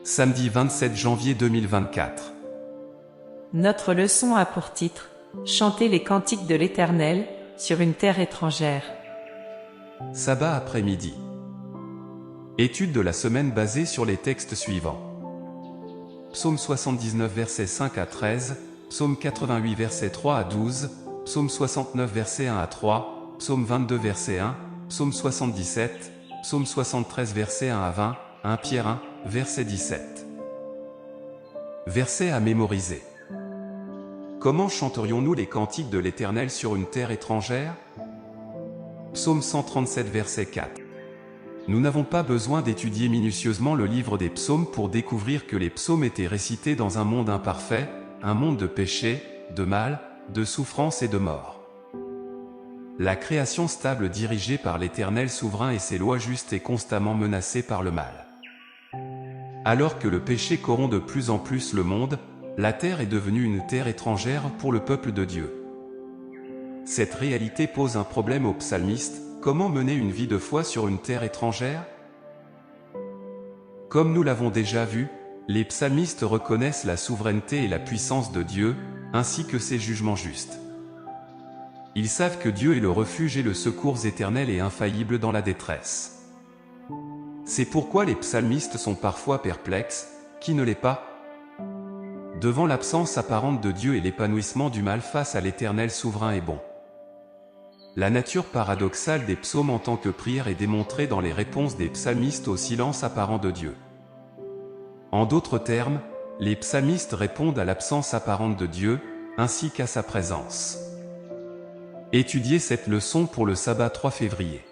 Samedi 27 janvier 2024. Notre leçon a pour titre « Chanter les cantiques de l'Éternel sur une terre étrangère ». Sabbat après-midi. Étude de la semaine basée sur les textes suivants. Psaume 79 versets 5 à 13, Psaume 88 versets 3 à 12, Psaume 69 versets 1 à 3, Psaume 22 verset 1, Psaume 77, Psaume 73 versets 1 à 20, 1 Pierre 1, verset 17. Versets à mémoriser. Comment chanterions-nous les cantiques de l'Éternel sur une terre étrangère? Psaume 137 verset 4. Nous n'avons pas besoin d'étudier minutieusement le livre des psaumes pour découvrir que les psaumes étaient récités dans un monde imparfait, un monde de péché, de mal, de souffrance et de mort. La création stable dirigée par l'Éternel souverain et ses lois justes est constamment menacée par le mal. Alors que le péché corrompt de plus en plus le monde, la terre est devenue une terre étrangère pour le peuple de Dieu. Cette réalité pose un problème aux psalmistes. Comment mener une vie de foi sur une terre étrangère? Comme nous l'avons déjà vu, les psalmistes reconnaissent la souveraineté et la puissance de Dieu, ainsi que ses jugements justes. Ils savent que Dieu est le refuge et le secours éternel et infaillible dans la détresse. C'est pourquoi les psalmistes sont parfois perplexes, qui ne l'est pas? Devant l'absence apparente de Dieu et l'épanouissement du mal face à l'Éternel souverain et bon. La nature paradoxale des psaumes en tant que prière est démontrée dans les réponses des psalmistes au silence apparent de Dieu. En d'autres termes, les psalmistes répondent à l'absence apparente de Dieu, ainsi qu'à sa présence. Étudiez cette leçon pour le sabbat 3 février.